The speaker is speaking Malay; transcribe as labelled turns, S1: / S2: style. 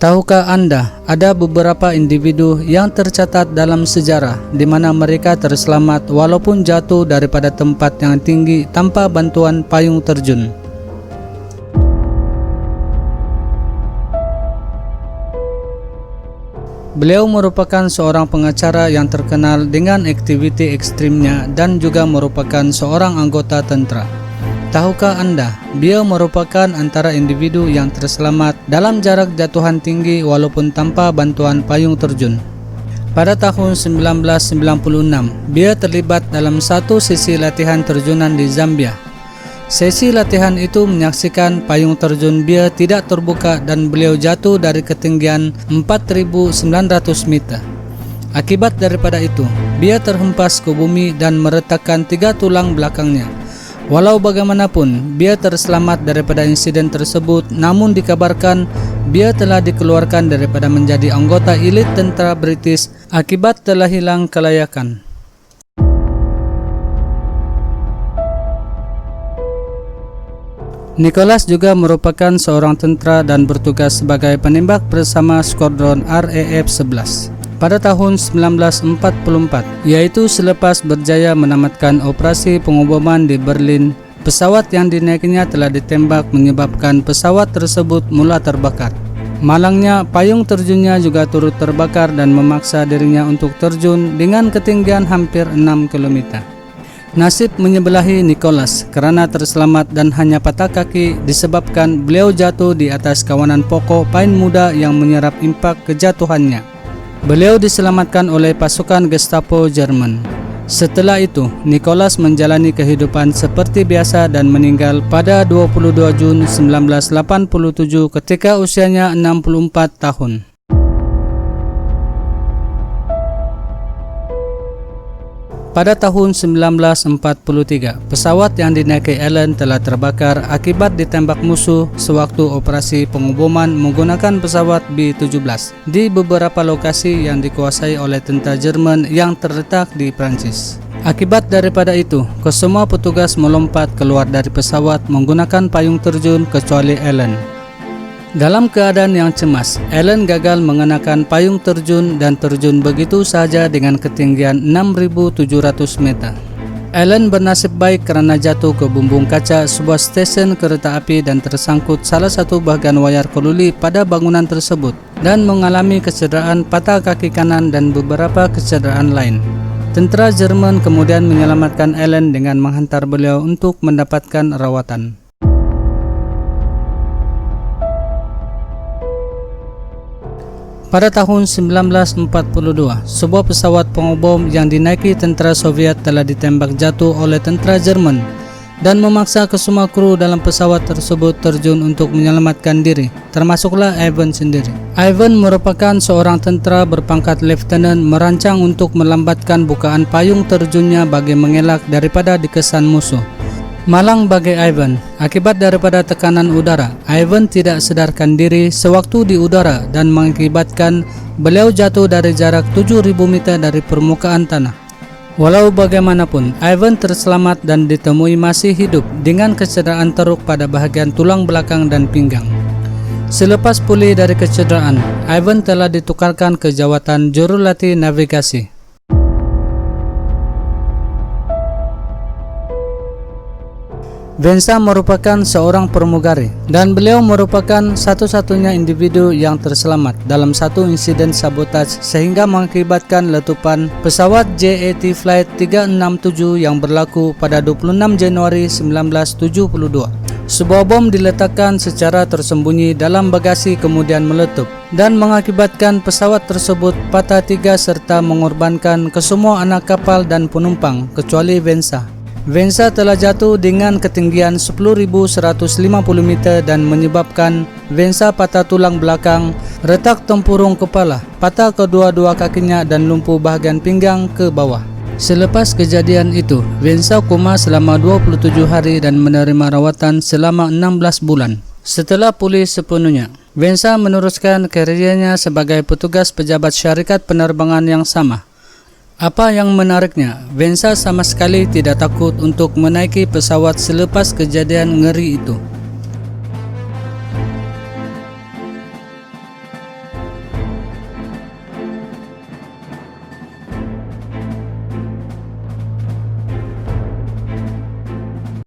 S1: Tahukah Anda, ada beberapa individu yang tercatat dalam sejarah di mana mereka terselamat walaupun jatuh daripada tempat yang tinggi tanpa bantuan payung terjun. Beliau merupakan seorang pengacara yang terkenal dengan aktiviti ekstrimnya dan juga merupakan seorang anggota tentara. Tahukah Anda, beliau merupakan antara individu yang terselamat dalam jarak jatuhan tinggi walaupun tanpa bantuan payung terjun. Pada tahun 1996, beliau terlibat dalam satu sesi latihan terjunan di Zambia. Sesi latihan itu menyaksikan payung terjun beliau tidak terbuka dan beliau jatuh dari ketinggian 4.900 meter. Akibat daripada itu, beliau terhempas ke bumi dan meretakkan 3 tulang belakangnya. Walau bagaimanapun, beliau terselamat daripada insiden tersebut, namun dikabarkan beliau telah dikeluarkan daripada menjadi anggota elit tentara British akibat telah hilang kelayakan. Nicholas juga merupakan seorang tentara dan bertugas sebagai penembak bersama skuadron RAF 11 pada tahun 1944, yaitu selepas berjaya menamatkan operasi pengoboman di Berlin. Pesawat yang dinaikinya telah ditembak menyebabkan pesawat tersebut mula terbakar. Malangnya, payung terjunnya juga turut terbakar dan memaksa dirinya untuk terjun dengan ketinggian hampir 6 km. Nasib menyebelahi Nicholas kerana terselamat dan hanya patah kaki disebabkan beliau jatuh di atas kawanan pokok pain muda yang menyerap impak kejatuhannya. Beliau diselamatkan oleh pasukan Gestapo Jerman. Setelah itu, Nicholas menjalani kehidupan seperti biasa dan meninggal pada 22 Jun 1987 ketika usianya 64 tahun. Pada tahun 1943, pesawat yang dinaiki Allen telah terbakar akibat ditembak musuh sewaktu operasi pengoboman menggunakan pesawat B-17 di beberapa lokasi yang dikuasai oleh tentara Jerman yang terletak di Prancis. Akibat daripada itu, kesemua petugas melompat keluar dari pesawat menggunakan payung terjun kecuali Allen. Dalam keadaan yang cemas, Allen gagal mengenakan payung terjun dan terjun begitu saja dengan ketinggian 6.700 meter. Allen bernasib baik kerana jatuh ke bumbung kaca sebuah stesen kereta api dan tersangkut salah satu bahagian wayar keluli pada bangunan tersebut dan mengalami kecederaan patah kaki kanan dan beberapa kecederaan lain. Tentera Jerman kemudian menyelamatkan Allen dengan menghantar beliau untuk mendapatkan rawatan. Pada tahun 1942, sebuah pesawat pengobom yang dinaiki tentara Soviet telah ditembak jatuh oleh tentara Jerman dan memaksa kesemua kru dalam pesawat tersebut terjun untuk menyelamatkan diri, termasuklah Ivan sendiri. Ivan merupakan seorang tentara berpangkat Lieutenant merancang untuk melambatkan bukaan payung terjunnya bagi mengelak daripada dikesan musuh. Malang bagi Ivan, akibat daripada tekanan udara, Ivan tidak sedarkan diri sewaktu di udara dan mengakibatkan beliau jatuh dari jarak 7.000 meter dari permukaan tanah. Walau bagaimanapun, Ivan terselamat dan ditemui masih hidup dengan kecederaan teruk pada bahagian tulang belakang dan pinggang. Selepas pulih dari kecederaan, Ivan telah ditukarkan ke jawatan jurulatih navigasi. Venza merupakan seorang pramugari dan beliau merupakan satu-satunya individu yang terselamat dalam satu insiden sabotaj sehingga mengakibatkan letupan pesawat JAT Flight 367 yang berlaku pada 26 Januari 1972. Sebuah bom diletakkan secara tersembunyi dalam bagasi kemudian meletup dan mengakibatkan pesawat tersebut patah 3 serta mengorbankan kesemua anak kapal dan penumpang kecuali Venza. Venza telah jatuh dengan ketinggian 10.150 meter dan menyebabkan Venza patah tulang belakang, retak tempurung kepala, patah kedua-dua kakinya dan lumpuh bahagian pinggang ke bawah. Selepas kejadian itu, Venza koma selama 27 hari dan menerima rawatan selama 16 bulan. Setelah pulih sepenuhnya, Venza meneruskan karirnya sebagai petugas pejabat syarikat penerbangan yang sama. Apa yang menariknya, Venza sama sekali tidak takut untuk menaiki pesawat selepas kejadian ngeri itu.